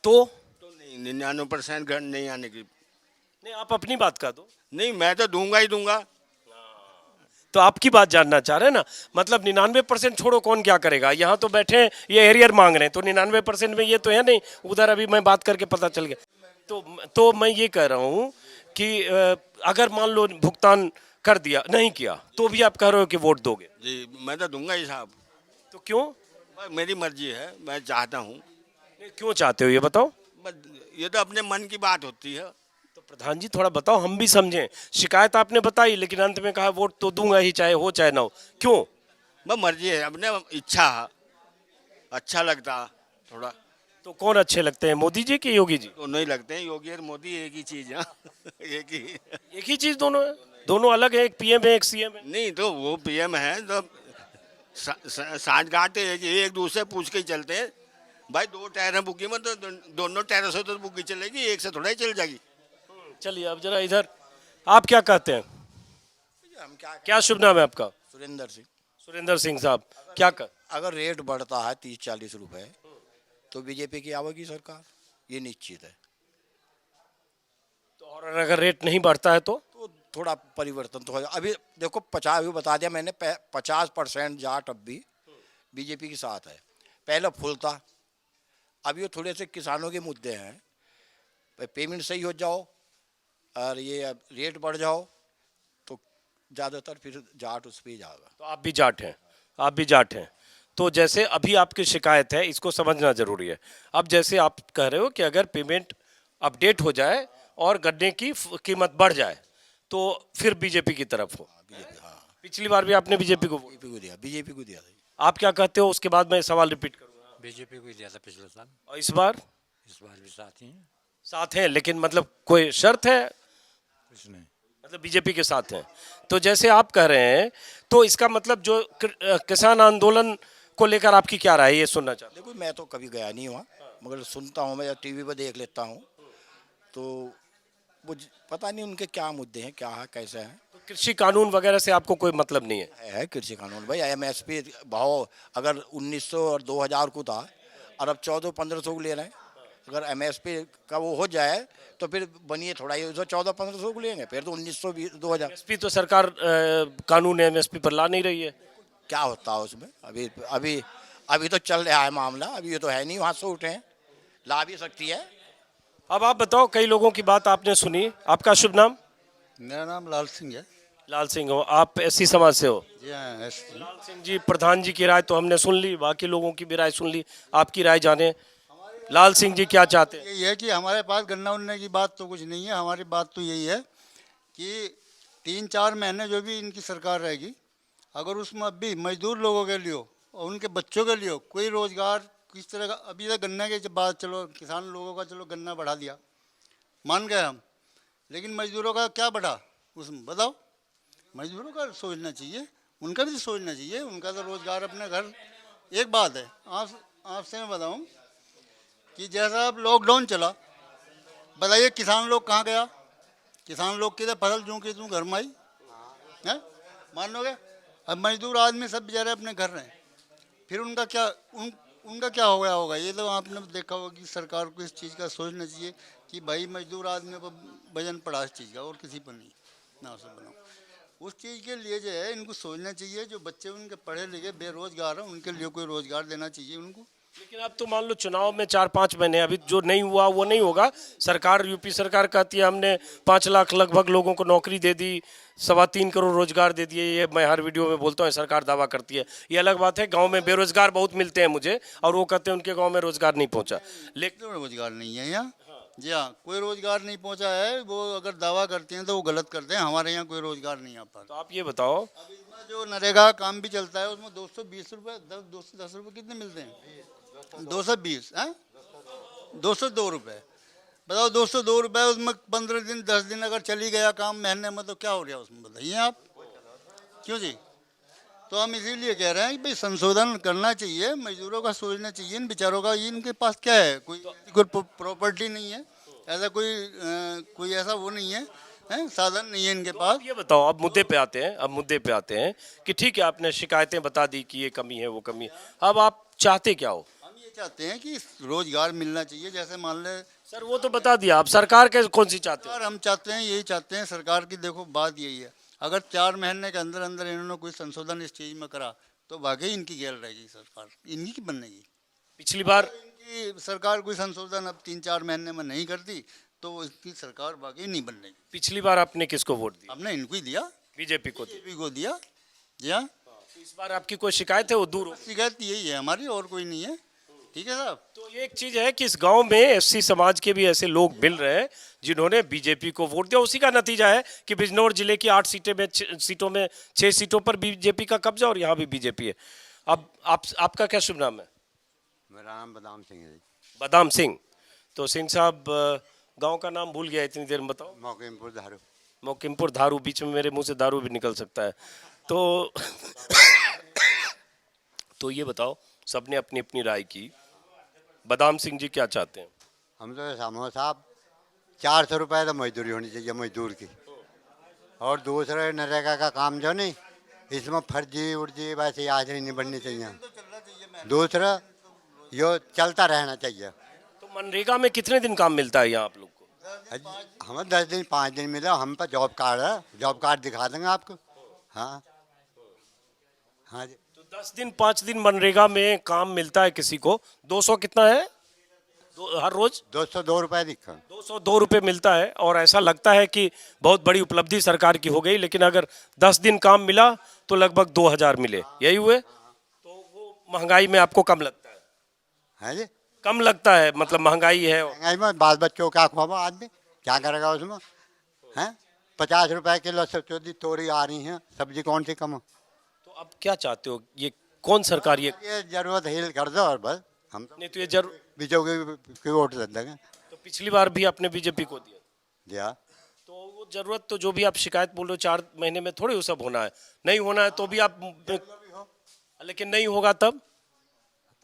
तो नहीं, 99% घर नहीं आने की। नहीं, आप अपनी बात कर दो। नहीं, मैं तो दूंगा ही दूंगा। तो आपकी बात जानना चाह रहे हैं ना, मतलब 99% छोड़ो, कौन क्या करेगा, यहाँ तो बैठे हैं ये एरियर मांग रहे हैं, तो 99% में ये तो है नहीं, उधर अभी मैं बात करके पता चल गया। तो मैं ये कह रहा हूँ कि अगर मान लो भुगतान कर दिया, नहीं किया, तो भी आप कह रहे हो कि वोट दोगे? जी, मैं तो दूंगा ही साहब। तो क्यों? बस मेरी मर्जी है, मैं चाहता हूँ। क्यों चाहते हो ये बताओ? बस ये तो अपने मन की बात होती है। तो प्रधान जी थोड़ा बताओ, हम भी समझें। शिकायत आपने बताई, लेकिन अंत में कहा वोट तो दूंगा ही, चाहे हो चाहे ना हो, क्यों? बस मर्जी है, अपने इच्छा है, अच्छा लगता थोड़ा। तो कौन अच्छे लगते हैं, मोदी जी कि योगी जी? दोनों ही लगते हैं, योगी और मोदी एक ही चीज है। एक ही चीज दोनों है? दोनों अलग है, एक पीएम है एक सीएम है। नहीं तो वो पीएम है तो सांठगांठ एक दूसरे पूछ के ही चलते हैं। भाई 2 टायर है बुकी में, तो दोनों टायरों से तो बुकी चलेगी, एक से थोड़ा ही चल जाएगी। चलिए अब जरा इधर, आप क्या कहते हैं? क्या शुभ नाम है आपका? सुरेंद्र सिंह। सुरेंद्र सिंह साहब, क्या कर? अगर रेट बढ़ता है 30-40 रुपए तो बीजेपी की आवेगी सरकार, ये निश्चित है। तो और अगर रेट नहीं बढ़ता है तो थोड़ा परिवर्तन तो हो जाए। अभी देखो 50 अभी बता दिया मैंने, 50% जाट अब भी बीजेपी के साथ है। पहले फुल था, अभी वो थोड़े से किसानों के मुद्दे हैं, पेमेंट सही हो जाओ और ये रेट बढ़ जाओ तो ज़्यादातर फिर जाट उस पर ही जाएगा। तो आप भी जाट हैं, आप भी जाट हैं। तो जैसे अभी आपकी शिकायत है, इसको समझना जरूरी है। अब जैसे आप कह रहे हो कि अगर पेमेंट अपडेट हो जाए और गन्ने की कीमत बढ़ जाए तो फिर बीजेपी की तरफ हो। हाँ, पिछली बार भी आपने बीजेपी को बीजेपी को दिया था। आप क्या कहते हो, उसके बाद मैं सवाल रिपीट करूंगा। बीजेपी को ही दिया था पिछले साल, और इस बार भी साथ ही हैं। साथ हैं, लेकिन मतलब कोई शर्त है? कुछ नहीं, मतलब बीजेपी के साथ हैं। तो जैसे आप कह रहे हैं, तो इसका मतलब जो किसान आंदोलन को लेकर आपकी क्या राय है, ये सुनना चाहता देखो मैं तो कभी गया नहीं हुआ, मगर सुनता हूँ, मैं टीवी पर देख लेता हूँ, तो मुझे पता नहीं उनके क्या मुद्दे हैं, क्या है, कैसे हैं। तो कृषि कानून वगैरह से आपको कोई मतलब नहीं है? कृषि कानून भाई, एमएसपी भाव अगर 1900 और 2000 को था और अब 1400-1500 को ले रहे हैं। अगर एमएसपी का वो हो जाए तो फिर बनिए थोड़ा ही 1400-1500 को लेंगे, फिर तो 1900-2000। एमएसपी तो सरकार कानून एमएसपी पर ला नहीं रही है। क्या होता है उसमें? अभी अभी अभी तो चल रहा है मामला, अभी ये तो है नहीं, वहाँ से उठे हैं, ला भी सकती है। अब आप बताओ, कई लोगों की बात आपने सुनी, आपका शुभ नाम? मेरा नाम लाल सिंह है। लाल सिंह हो, आप एससी समाज से हो? जी हाँ, लाल सिंह जी, प्रधान जी की राय तो हमने सुन ली, बाकी लोगों की भी राय सुन ली, आपकी राय जाने। लाल सिंह जी क्या चाहते हैं? यही है कि हमारे पास गन्ना उन्ने की बात तो कुछ नहीं है, हमारी बात तो यही है कि 3-4 महीने जो भी इनकी सरकार रहेगी, अगर उसमें अभी मजदूर लोगों के लिए और उनके बच्चों के लिए कोई रोजगार किस तरह का, अभी तक गन्ना के बाद चलो किसान लोगों का चलो गन्ना बढ़ा दिया, मान गए हम, लेकिन मजदूरों का क्या बढ़ा उसमें बताओ? मजदूरों का सोचना चाहिए, उनका भी सोचना चाहिए, उनका तो रोजगार अपने घर। एक बात है आपसे मैं बताऊं कि जैसा अब लॉकडाउन चला, बताइए किसान लोग कहाँ गया? किसान लोग किधर फसल जूँ की तू घर में आई है, मान लोगे? अब मजदूर आदमी सब बेचारे अपने घर रहे, फिर उनका क्या उनका क्या हो गया होगा? ये तो आपने देखा होगा कि सरकार को इस चीज़ का सोचना चाहिए कि भाई मजदूर आदमी को वजन पड़ा इस चीज़ का, और किसी पर नहीं ना उसे बनाओ। उस चीज़ के लिए जो है इनको सोचना चाहिए, जो बच्चे उनके पढ़े लिखे बेरोजगार हैं उनके लिए कोई रोजगार देना चाहिए उनको। लेकिन अब तो मान लो चुनाव में 4-5 महीने, अभी जो नहीं हुआ वो नहीं होगा। सरकार, यूपी सरकार कहती है हमने 5 लाख लगभग लोगों को नौकरी दे दी, 3.25 करोड़ रोजगार दे दिए, ये मैं हर वीडियो में बोलता हूँ, सरकार दावा करती है। ये अलग बात है, गांव में बेरोजगार बहुत मिलते हैं मुझे, और वो कहते हैं उनके गांव में रोजगार नहीं पहुंचा। लेकिन रोजगार नहीं है यहाँ, जी हाँ, कोई रोजगार नहीं पहुंचा है। वो अगर दावा करते हैं तो वो गलत करते हैं, हमारे यहाँ कोई रोजगार नहीं आता। तो आप ये बताओ, अब इसमें जो नरेगा काम भी चलता है उसमें 220 रुपये 210 रुपये कितने मिलते हैं? 220 हैं, 202 रुपये। बताओ 202 रुपये, उसमें 15 दिन 10 दिन अगर चली गया काम महीने में तो क्या हो गया उसमें, बताइए आप। क्यों जी? तो हम इसीलिए कह रहे हैं कि भाई संशोधन करना चाहिए, मजदूरों का सोचना चाहिए, इन बेचारों का। ये इनके पास क्या है, कोई प्रॉपर्टी नहीं है, ऐसा कोई ऐसा वो नहीं है, साधन नहीं है इनके पास। ये बताओ, अब मुद्दे पे आते हैं, कि ठीक है आपने शिकायतें बता दी कि ये कमी है वो कमी है, अब आप चाहते क्या हो? हम ये चाहते हैं कि रोजगार मिलना चाहिए। जैसे मान ले सर वो तो बता दिया, आप सरकार के कौन सी चाहते हो? सरकार हम चाहते हैं, यही चाहते हैं सरकार की। देखो बात यही है, अगर 4 महीने के अंदर अंदर इन्होंने कोई संशोधन इस चीज़ में करा तो वाकई इनकी गैर रहेगी सरकार, इनकी की बनेगी। पिछली बार इनकी सरकार कोई संशोधन अब 3-4 महीने में नहीं करती तो इसकी सरकार वाकई नहीं बनेगी। पिछली बार आपने किसको वोट दिया? हमने इनको ही दिया, बीजेपी को दिया। बीजेपी को दिया जी हाँ। तो इस बार आपकी कोई शिकायत है वो दूर हो? शिकायत यही है हमारी, और कोई नहीं है। ठीक है साहब। तो ये एक चीज है कि इस गांव में एससी समाज के भी ऐसे लोग मिल रहे हैं जिन्होंने बीजेपी को वोट दिया। उसी का नतीजा है कि बिजनौर जिले की 8 सीटों में 6 सीटों पर बीजेपी का कब्जा और यहाँ भी बीजेपी है। अब आपका क्या शुभ नाम है? मेरा नाम बदाम सिंह है। बदाम सिंह। तो सिंह साहब, गांव का नाम भूल गया इतनी देर में, बताओ। मोकिमपुर धारू। मोकिमपुर धारू, बीच में मेरे मुंह से दारू भी निकल सकता है। तो तो ये बताओ, सबने अपनी अपनी राय की, बदाम सिंह जी क्या चाहते हैं? हम तो सामो साहब 400 रुपये तो मजदूरी होनी चाहिए मजदूर की, और दूसरे नरेगा का काम जो नहीं, इसमें फर्जी उर्जी वैसे हाजिरी नहीं बननी चाहिए। दूसरा यो चलता रहना चाहिए। तो मनरेगा में कितने दिन काम मिलता है यहाँ आप लोग को? हमें 10 दिन 5 दिन मिला। हम पर जॉब कार्ड है, जॉब कार्ड दिखा देंगे आपको। हाँ हाँ जी। तो 10 दिन 5 दिन मनरेगा में काम मिलता है किसी को। 200 कितना है हर रोज? 202 रुपये दिखा। 202 रुपये मिलता है। और ऐसा लगता है कि बहुत बड़ी उपलब्धि सरकार की हो गई, लेकिन अगर 10 दिन काम मिला तो लगभग 2000 मिले, यही हुए। तो वो महंगाई में आपको कम लगता है? है जी, कम लगता है, मतलब महंगाई है। महंगाई में बाल बच्चों का खुआबा आदमी क्या करेगा उसमें? हैं 50 रुपए किलो सब्जी तोरी आ रही हैं, सब्जी कौन सी कम हो? तो अब क्या चाहते हो, ये कौन सरकार ये जरूरत हिल कर दो और बस। हम नहीं तो ये जरूर बीजेपी की वोट दे देंगे। तो पिछली बार भी आपने बीजेपी को दिया। दिया तो वो जरूरत तो जो भी आप शिकायत बोल रहे हो 4 महीने में थोड़ी वो सब होना है, नहीं होना है तो भी आप, लेकिन नहीं होगा तब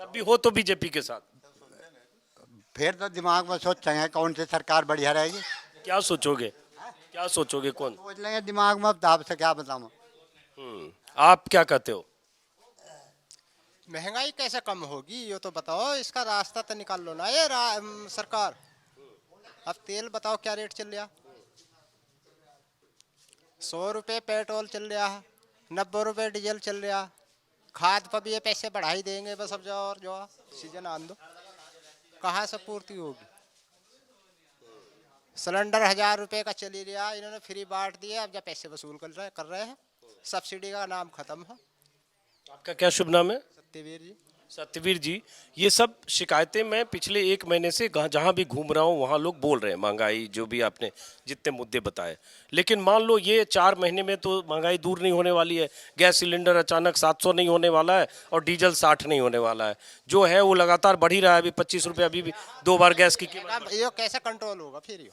भी हो तो बीजेपी के साथ। फिर तो दिमाग में सोचेंगे कौन सी सरकार बढ़िया रहेगी। क्या सोचोगे, क्या सोचोगे, कौन सोच लेंगे दिमाग में, अब आपसे क्या बताऊं। आप क्या कहते हो? महंगाई कैसे कम होगी ये तो बताओ, इसका रास्ता तो निकाल लो ना ये सरकार। अब तेल बताओ क्या रेट चल रहा, 100 रुपये पेट्रोल चल रहा है, 90 रुपये डीजल चल रहा। खाद पर भी ये पैसे बढ़ाई देंगे बस। अब जाओ और जो सीजन आन दो, कहाँ से पूर्ति होगी? सिलेंडर 1000 रुपये का चली रहा, इन्होंने फ्री बांट दिया, अब जब पैसे वसूल कर रहे हैं। सब्सिडी का नाम खत्म है। आपका क्या शुभ नाम है? सत्यवीर जी। सत्यवीर जी, ये सब शिकायतें मैं पिछले 1 महीने से जहाँ भी घूम रहा हूँ वहाँ लोग बोल रहे हैं, महंगाई जो भी आपने जितने मुद्दे बताए। लेकिन मान लो ये 4 महीने में तो महंगाई दूर नहीं होने वाली है। गैस सिलेंडर अचानक 700 नहीं होने वाला है और डीजल 60 नहीं होने वाला है, जो है वो लगातार बढ़ ही रहा है। अभी 25 रुपये अभी भी 2 बार गैस की कीमत। ये कैसे कंट्रोल होगा फिर?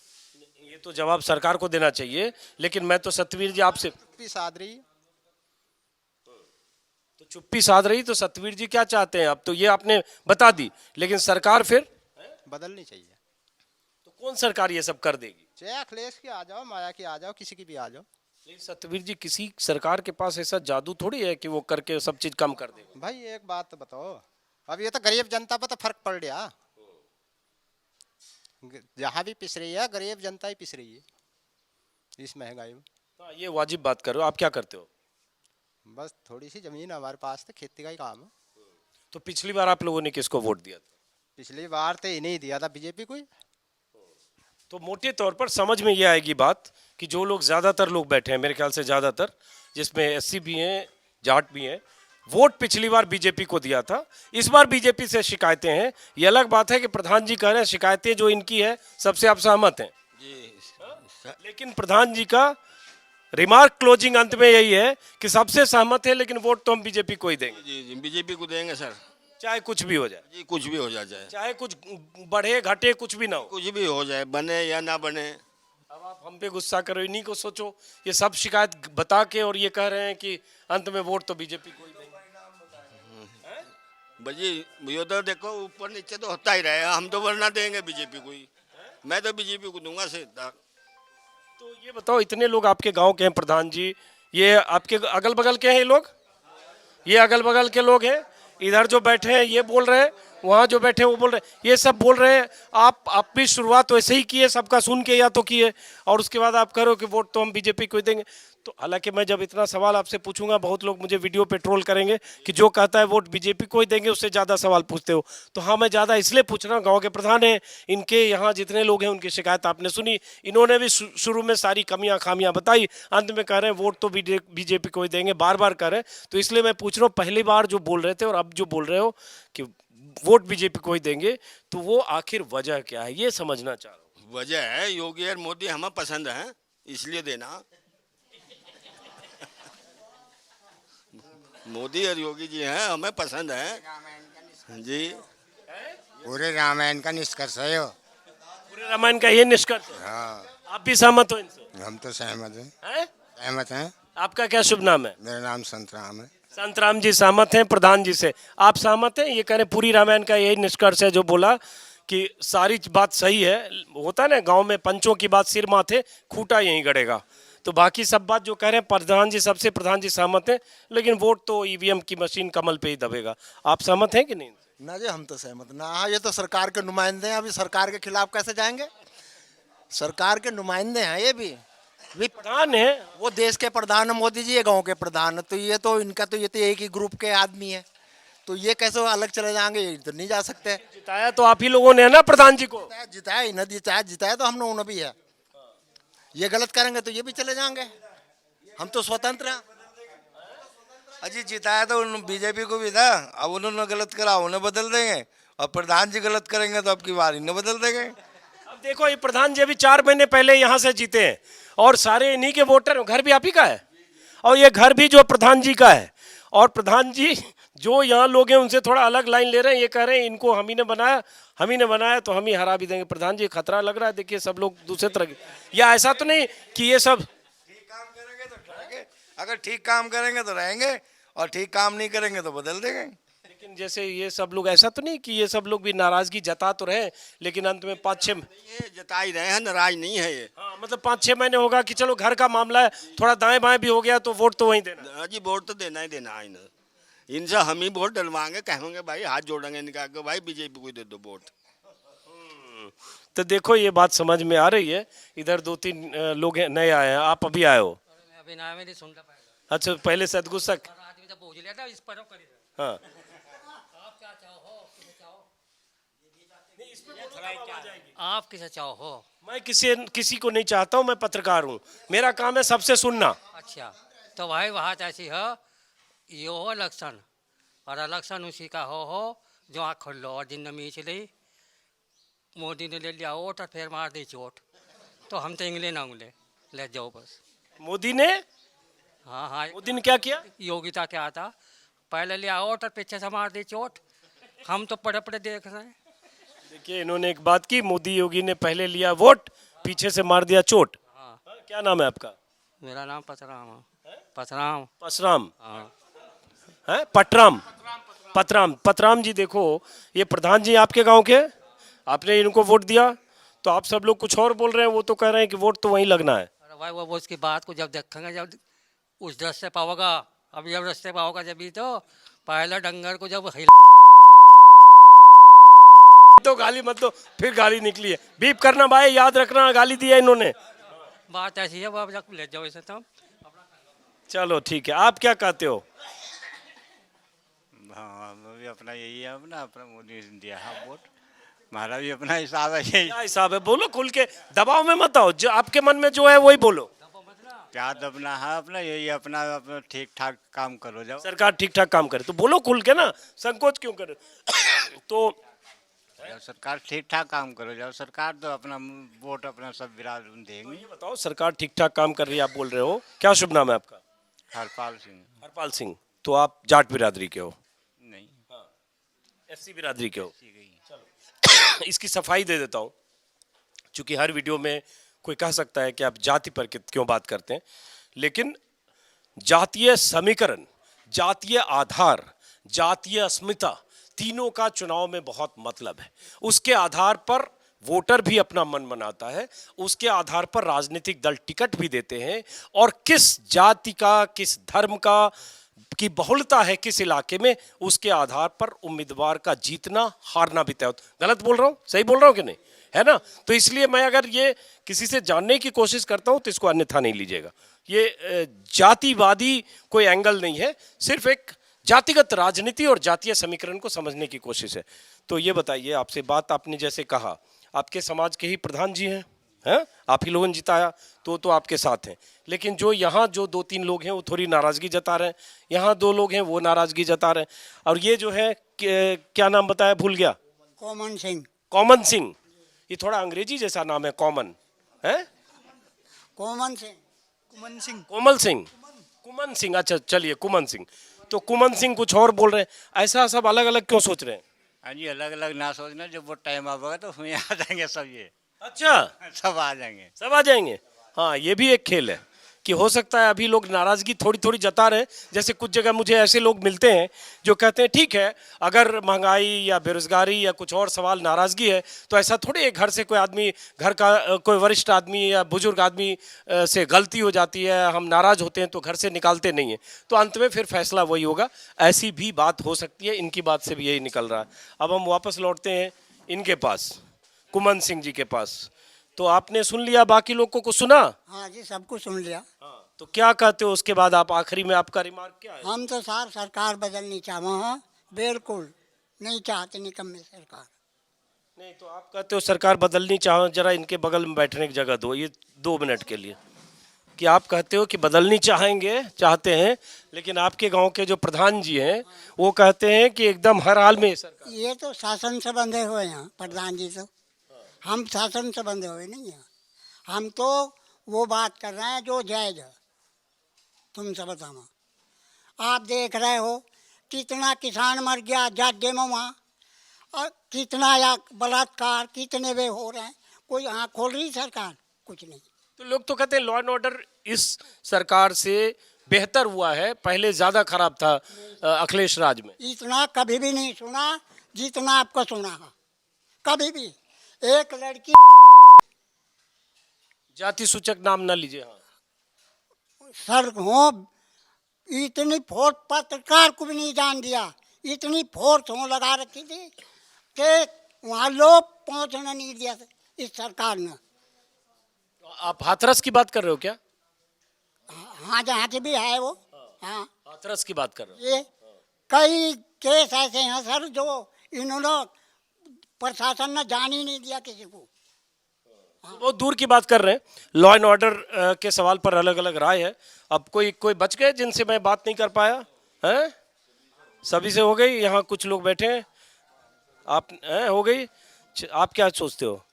ये तो जवाब सरकार को देना चाहिए। लेकिन मैं तो सत्यवीर जी आपसे साध रही, तो चुप्पी साध रही, तो सतवीर जी क्या चाहते हैं? अब तो ये आपने बता दी, लेकिन सरकार फिर बदलनी चाहिए। तो कौन सरकार ये सब कर देगी? चाहे अखिलेश की आ जाओ, माया की आ जाओ, किसी की भी आ जाओ। लेकिन सतवीर जी, किसी सरकार के पास ऐसा जादू थोड़ी है कि वो करके सब चीज कम कर देगी। भाई एक बात तो बताओ, अब ये तो गरीब जनता पर तो फर्क पड़ गया। जहाँ भी पिस रही है गरीब जनता ही पिस रही है इस महंगाई में। हाँ, ये वाजिब बात कर रहे हो। आप क्या करते हो? बस थोड़ी सी जमीन हमारे पास, तो खेती का ही काम है। तो पिछली बार आप लोगों ने किसको वोट दिया था? पिछली बार तो इन्हें ही दिया था, बीजेपी को ही। तो मोटे तौर पर समझ में ये आएगी बात कि जो लोग, ज्यादातर लोग बैठे हैं, मेरे ख्याल से ज्यादातर, जिसमें एससी भी हैं, जाट भी हैं, वोट पिछली बार बीजेपी को दिया था। इस बार बीजेपी से शिकायतें हैं। ये अलग बात है कि प्रधान जी कह रहे हैं शिकायतें जो इनकी है सबसे आप सहमत हैं जी, लेकिन प्रधान जी का रिमार्क क्लोजिंग अंत में यही है कि सबसे सहमत है, लेकिन वोट तो हम बीजेपी को ही देंगे। जी जी, बीजेपी को देंगे सर। चाहे कुछ भी हो जाए, जी कुछ भी हो जाए, चाहे कुछ बढ़े घटे कुछ भी ना हो। कुछ भी हो जाए, बने या ना बने। अब आप हम पे गुस्सा करो, इन्हीं को सोचो। ये सब शिकायत बता के और ये कह रहे हैं कि अंत में वोट तो बीजेपी को ही देंगे। भाजी ये तो देखो ऊपर नीचे तो होता ही रहे, हम तो वरना देंगे बीजेपी को ही। मैं तो बीजेपी को दूंगा सीधा। तो ये बताओ, इतने लोग आपके गांव के हैं प्रधान जी, ये आपके अगल बगल के हैं ये लोग, ये अगल बगल के लोग हैं, इधर जो बैठे हैं ये बोल रहे हैं, वहाँ जो बैठे हैं वो बोल रहे हैं, ये सब बोल रहे हैं। आप भी शुरुआत वैसे ही किए, सबका सुन के या तो किए, और उसके बाद आप करो कि वोट तो हम बीजेपी को ही देंगे। तो हालांकि मैं जब इतना सवाल आपसे पूछूंगा, बहुत लोग मुझे वीडियो पे ट्रोल करेंगे कि जो कहता है वोट बीजेपी को ही देंगे उससे ज़्यादा सवाल पूछते हो। तो हाँ, मैं ज़्यादा इसलिए पूछ रहा हूँ, गाँव के प्रधान हैं, इनके यहाँ जितने लोग हैं उनकी शिकायत आपने सुनी, इन्होंने भी शुरू में सारी कमियाँ खामियाँ बताई, अंत में कह रहे हैं वोट तो बीजेपी को ही देंगे, बार बार कह रहे हैं। तो इसलिए मैं पूछ रहा हूँ, पहली बार जो बोल रहे थे और अब जो बोल रहे हो कि वोट बीजेपी को ही देंगे, तो वो आखिर वजह क्या है, ये समझना चाह रहा हूँ। वजह है योगी और मोदी हमें पसंद है, इसलिए देना। मोदी और योगी जी हैं, हमें पसंद है जी। पूरे रामायण का निष्कर्ष है यो। पूरे रामायण का ये निष्कर्ष है। हाँ, आप भी सहमत हो इनसे? हम तो सहमत हैं। हैं? सहमत हैं। आपका क्या शुभ नाम है? मेरा नाम संतराम है। संत राम जी सहमत हैं प्रधान जी से, आप सहमत हैं? ये कह रहे पूरी रामायण का यही निष्कर्ष है जो बोला कि सारी बात सही है। होता है ना गांव में, पंचों की बात सिर माथे, खूंटा यहीं गड़ेगा। तो बाकी सब बात जो कह रहे हैं प्रधान जी, सबसे प्रधान जी सहमत हैं, लेकिन वोट तो ईवीएम की मशीन कमल पे ही दबेगा। आप सहमत हैं कि नहीं? ना जी, हम तो सहमत ना। हाँ, ये तो सरकार के नुमाइंदे हैं, अभी सरकार के खिलाफ कैसे जाएंगे? सरकार के नुमाइंदे हैं ये भी प्रधान है, वो देश के प्रधान है मोदी जी, ये गांव के प्रधान है, तो ये तो इनका तो ये तो एक ही ग्रुप के आदमी है, तो ये कैसे अलग चले जाएंगे? ये तो नहीं जा सकते। जिताया तो आप ही लोगों ने है ना प्रधान जी को। जिताया ही ना, जिताया तो हम लोगों ने भी है। ये गलत करेंगे तो ये भी चले जाएंगे, हम तो स्वतंत्र हैं। अजी जिताया तो बीजेपी को भी था, अब उन्होंने गलत करा, उन्हें बदल देंगे, और प्रधान जी गलत करेंगे तो अब की बार इन्हें बदल देंगे। अब देखो, ये प्रधान जी अभी 4 महीने पहले यहाँ से जीते हैं और सारे इन्हीं के वोटर हैं। घर भी आप ही का है और ये घर भी जो प्रधान जी का है, और प्रधान जी जो यहाँ लोग हैं उनसे थोड़ा अलग लाइन ले रहे हैं। ये कह रहे हैं इनको हम ही ने बनाया तो हम ही हरा भी देंगे। प्रधान जी खतरा लग रहा है, देखिए सब लोग दूसरे तरह के, या ऐसा तो नहीं कि ये सब ठीक काम करेंगे तो रहेंगे, अगर ठीक काम करेंगे तो रहेंगे, और ठीक काम नहीं करेंगे तो बदल देंगे। लेकिन जैसे ये सब लोग, ऐसा तो नहीं कि ये सब लोग भी नाराजगी जता तो रहे, लेकिन अंत में 5-6 ये जता ही रहे हैं, नाराज नहीं है ये। हाँ, मतलब 5-6 महीने होगा कि चलो घर का मामला है, थोड़ा दाएं बाएं भी हो गया तो वोट तो वहीं देना। जी वोट तो देना ही देना है इन्हें। इनसे हम ही वोट डलवाएंगे, कहेंगे भाई हाथ जोड़ेंगे इनका कि भाई बीजेपी को दे दो वोट। तो देखो, ये बात समझ में आ रही है। इधर 2-3 लोग नए आए हैं, आप अभी आए हो? अभी ना मेरी सुनता पाएगा। अच्छा, पहले सदगुस्सा। आदमी तो पूछ लिया था इस पर करी। हाँ, आप क्या चाहो, किसे चाहो, आप किसे चाहो? मैं किसी को नहीं चाहता हूँ, मैं पत्रकार हूँ, मेरा काम है सबसे सुनना। अच्छा, तो भाई बात ऐसी है, ये हो इलेक्शन, और इलेक्शन उसी का हो जो आँख खोल लो और दिन मीच ली, मोदी ने ले लिया वोट और फिर मार दी चोट, तो हम तो इंगले ना उंगले ले जाओ बस। मोदी ने हाँ, मोदी ने क्या किया? योगिता क्या था, पहले लिया वोट और पीछे से मार दी चोट, हम तो पड़े पड़े देख रहे हैं। देखिए, इन्होंने एक बात की, मोदी योगी ने पहले लिया वोट, पीछे से मार दिया चोट। हाँ, क्या नाम है आपका? मेरा नाम पतराम है। पतराम। परशुराम हाँ, है? पतराम जी, देखो ये प्रधान जी आपके गांव के, आपने इनको वोट दिया, तो आप सब लोग कुछ और बोल रहे हैं, वो तो कह रहे हैं कि वोट तो वहीं लगना है। अरे भाई वो उसकी बात को जब देखेंगे, जब उस रास्ते पाओगा, अब जब रास्ते पाओगा जब ही तो, पहले डंगर को जब तो गाली मत दो, फिर गाली निकली है, बीप करना भाई, याद रखना, गाली दिया इन्होंने। बात ऐसी है, वो अब ले जाओ इसे तो। चलो ठीक है, आप क्या कहते हो? हाँ, भी अपना यही है, अपना मोदी ने दिया है वोट, हमारा भी अपना हिसाब है यही। क्या हिसाब है? बोलो खुल के, दबाव में मत आओ, जो आपके मन में जो है वही बोलो। क्या दबना है, अपना यही अपना ठीक ठाक काम करो जाओ। सरकार ठीक ठाक काम करे तो बोलो खुल के ना, संकोच क्यों करे? तो सरकार ठीक ठाक काम करो जाओ, सरकार तो अपना वोट अपना सब विराज देंगे। ये बताओ, सरकार ठीक ठाक काम कर रही है, आप बोल रहे हो, क्या शुभ नाम है आपका? हरपाल सिंह। हरपाल सिंह। तो आप जाट बिरादरी के हो? नहीं। एससी बिरादरी के हो। चलो इसकी सफाई दे देता हूँ, क्योंकि हर वीडियो में कोई कह सकता है कि आप जाति पर क्यों बात करते हैं, लेकिन जातीय समीकरण, जातीय आधार, जातीय अस्मिता, तीनों का चुनाव में बहुत मतलब है। उसके आधार पर वोटर भी अपना मन बनाता है, उसके आधार पर राजनीतिक दल टिकट भी देते हैं, और किस जाति का, किस धर्म का की बहुलता है किस इलाके में, उसके आधार पर उम्मीदवार का जीतना हारना भी तय होता। गलत बोल रहा हूं, सही बोल रहा हूं कि नहीं, है ना? तो इसलिए मैं अगर ये किसी से जानने की कोशिश करता हूं तो इसको अन्यथा नहीं लीजिएगा। ये जातिवादी कोई एंगल नहीं है, सिर्फ एक जातिगत राजनीति और जातीय समीकरण को समझने की कोशिश है। तो ये बताइए, आपसे बात, आपने जैसे कहा आपके समाज के ही प्रधान जी हैं, हैं? आप ही लोगों ने जिताया तो आपके साथ हैं, लेकिन जो यहाँ जो 2-3 लोग हैं वो थोड़ी नाराजगी जता रहे हैं, यहाँ 2 लोग हैं वो नाराजगी जता रहे हैं, और ये जो है क्या नाम बताया, भूल गया, कॉमन सिंह। कॉमन सिंह, ये थोड़ा अंग्रेजी जैसा नाम है, कॉमन है, common Singh, Koeman Singh, Komal Singh, Koeman Singh, अच्छा चलिए कुमन सिंह। तो कुमन सिंह कुछ और बोल रहे हैं, ऐसा सब अलग अलग क्यों सोच रहे हैं? हाँ जी, अलग अलग ना सोचना, जब वो टाइम आएगा तो उसमें आ जाएंगे सब, ये अच्छा सब आ जाएंगे। सब आ जाएंगे। हाँ, ये भी एक खेल है कि हो सकता है अभी लोग नाराजगी थोड़ी थोड़ी जता रहे हैं। जैसे कुछ जगह मुझे ऐसे लोग मिलते हैं जो कहते हैं ठीक है, अगर महंगाई या बेरोजगारी या कुछ और सवाल नाराजगी है तो ऐसा थोड़ी है, घर से कोई आदमी, घर का कोई वरिष्ठ आदमी या बुजुर्ग आदमी से गलती हो जाती है, हम नाराज होते हैं तो घर से निकालते नहीं हैं, तो अंत में फिर फैसला वही होगा। ऐसी भी बात हो सकती है, इनकी बात से भी यही निकल रहा है। अब हम वापस लौटते हैं इनके पास, कुमन सिंह जी के पास। तो आपने सुन लिया, बाकी लोगों को सुना? हाँ जी, सब कुछ सुन लिया। तो क्या कहते हो उसके बाद आप, आखिरी में आपका रिमार्क क्या है? हम तो सार सरकार बदलनी चाहते हैं, बिल्कुल नहीं चाहते निकम्मे सरकार। नहीं तो आप कहते हो सरकार बदलनी चाहो, जरा इनके बगल में बैठने की जगह दो, ये 2 मिनट के लिए, कि आप कहते हो कि बदलनी चाहते हैं, लेकिन आपके गांव के जो प्रधान जी हैं वो कहते हैं कि एकदम हर हाल में सरकार। ये तो शासन से बंधे हुए हैं प्रधान जी, तो हम शासन से बंधे हुए नहीं हैं, हम तो वो बात कर रहे हैं जो जायज है। तुमसे बताओ, आप देख रहे हो कितना किसान मर गया जागे में वहाँ, और कितना या बलात्कार कितने वे हो रहे हैं, कोई आँख खोल रही सरकार? कुछ नहीं। तो लोग तो कहते हैं लॉ एंड ऑर्डर इस सरकार से बेहतर हुआ है, पहले ज्यादा खराब था अखिलेश राज में। इतना कभी भी नहीं सुना जितना आपको सुना है, कभी भी। एक लड़की, जाति सूचक नाम ना लीजिए, हाँ, सर हो, इतनी फोर्स पत्रकार को भी नहीं जान दिया, इतनी फोर्स हो लगा रखी थी कि वहाँ लोग पहुँचने नहीं दिया इस सरकार ने। आप हाथरस की बात कर रहे हो क्या? हाँ, जहाँ से भी है वो, हाँ हाथरस की बात कर रहे हो। ये कई केस ऐसे हैं सर जो इन्होंने प्रशासन ने जान ही नहीं दिया किसी को। बहुत दूर की बात कर रहे हैं, लॉ एंड ऑर्डर के सवाल पर अलग अलग राय है। अब कोई बच गए जिनसे मैं बात नहीं कर पाया हैं? सभी से हो गई? यहाँ कुछ लोग बैठे हैं, आप हो गई? आप क्या सोचते हो?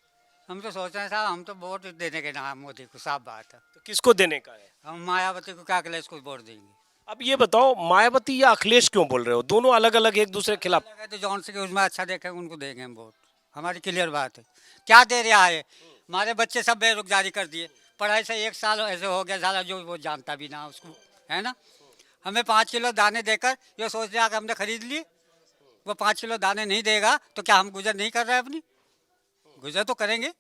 हम तो सोच रहे हैं साहब, हम तो वोट देने के नाम मोदी को, साफ बात है। तो किसको देने का है? हम मायावती को क्या अखिलेश को वोट देंगे। अब ये बताओ, मायावती या अखिलेश क्यों बोल रहे हो? दोनों अलग अलग एक दूसरे के खिलाफ। तो जौन से उसमें अच्छा देखेंगे उनको देंगे हम वोट, हमारी क्लियर बात है। क्या दे रहा है, हमारे बच्चे सब बेरोजगारी कर दिए, पढ़ाई से 1 साल ऐसे हो गया साला जो वो जानता भी ना उसको, है ना। हमें 5 किलो दाने देकर ये सोच रहा कि हमने खरीद लिए, वो 5 किलो दाने नहीं देगा तो क्या हम गुजर नहीं कर रहे हैं अपनी? गुजर तो करेंगे।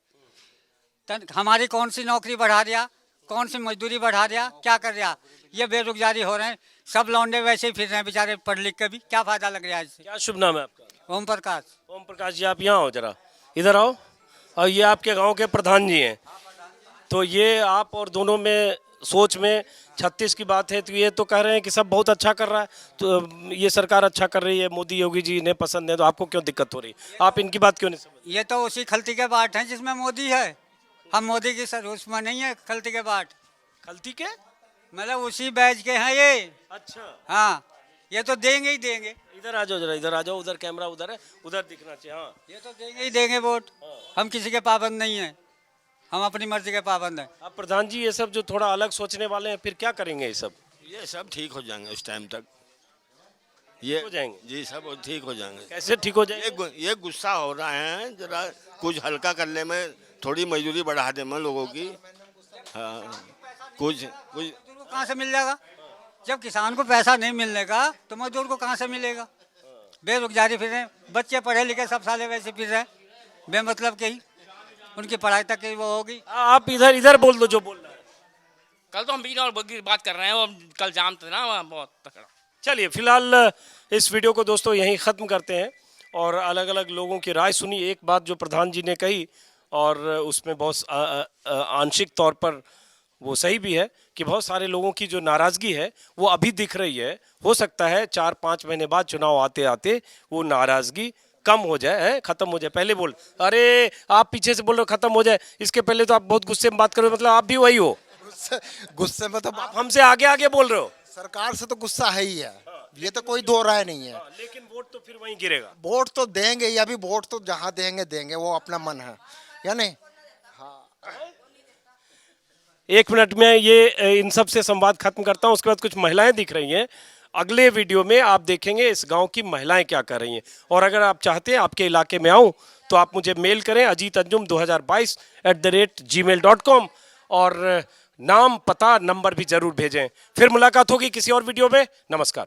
हमारी कौन सी नौकरी बढ़ा दिया, कौन सी मजदूरी बढ़ा दिया, क्या कर रहा? ये बेरोजगारी हो रहे हैं, सब लौंडे वैसे ही फिर रहे हैं बेचारे, पढ़ लिख के भी क्या फायदा लग रहा है इससे। क्या शुभ नाम है आपका? ओम प्रकाश। ओम प्रकाश जी, आप यहाँ आओ, जरा इधर आओ। और ये आपके गांव के प्रधान जी हैं, तो ये आप और दोनों में सोच में 36 की बात है, तो ये तो कह रहे हैं कि सब बहुत अच्छा कर रहा है, तो ये सरकार अच्छा कर रही है, मोदी योगी जी इन्हें पसंद है, तो आपको क्यों दिक्कत हो रही है? आप इनकी बात क्यों नहीं समझ? ये तो उसी खलती के बाट हैं जिसमें मोदी है, हम मोदी की सर उसमें नहीं है। खलती के बाट, खलती के मतलब उसी बैच के हैं ये। अच्छा, हाँ, ये तो देंगे ही देंगे। इधर आ जाओ, जरा इधर आ जाओ, उधर कैमरा उधर है, उधर दिखना चाहिए। हाँ, ये तो देंगे ही देंगे वोट, हम किसी के पाबंद नहीं हैं, हम अपनी मर्जी के पाबंद हैं। अब प्रधान जी, ये सब जो थोड़ा अलग सोचने वाले हैं, फिर क्या करेंगे? ये सब ठीक हो जाएंगे उस टाइम तक, ये हो जाएंगे। जी सब ठीक हो जाएंगे। कैसे ठीक हो जाएंगे? ये गुस्सा हो रहा है, जरा कुछ हल्का करने में, थोड़ी मजदूरी बढ़ा दे में लोगों की। हाँ, कुछ मजदूर को कहाँ से मिल जाएगा? जब किसान को पैसा नहीं मिलने का तो मजदूर को कहाँ से मिलेगा? बेरोजगारी फिर रहे, बच्चे पढ़े लिखे सब साले वैसे फिर रहे बेमतलब के ही, उनकी पढ़ाई तक की वो होगी। आप इधर बोल दो जो बोल रहा है। कल तो हम बीच और बग्गी बात कर रहे हैं, वो कल जाम था ना वहाँ बहुत तकड़ा। चलिए फिलहाल इस वीडियो को दोस्तों यहीं ख़त्म करते हैं और अलग अलग लोगों की राय सुनी। एक बात जो प्रधान जी ने कही और उसमें बहुत आंशिक तौर पर वो सही भी है कि बहुत सारे लोगों की जो नाराज़गी है वो अभी दिख रही है। हो सकता है 4-5 महीने बाद चुनाव आते आते वो नाराज़गी कम हो जाए, ख़त्म हो जाए। पहले बोल, अरे आप पीछे से बोल रहे हो ख़त्म हो जाए, इसके पहले तो आप बहुत गुस्से में बात कर रहे हो, मतलब आप भी वही हो। गुस्से में तो आप हमसे आगे आगे बोल रहे हो। सरकार से तो गुस्सा है ही है, ये तो कोई दो राय नहीं है। लेकिन वोट तो फिर वहीं गिरेगा। वोट तो देंगे ही, अभी वोट तो जहाँ देंगे वो अपना मन है या नहीं। 1 मिनट में ये इन सब से संवाद खत्म करता हूँ। उसके बाद कुछ महिलाएं दिख रही हैं। अगले वीडियो में आप देखेंगे इस गांव की महिलाएं क्या कर रही हैं। और अगर आप चाहते हैं आपके इलाके में आऊं तो आप मुझे मेल करें ajitanjum2022@gmail.com और नाम, पता, नंबर भी जरूर भेजें। फिर मुलाकात होगी किसी और वीडियो में। नमस्कार।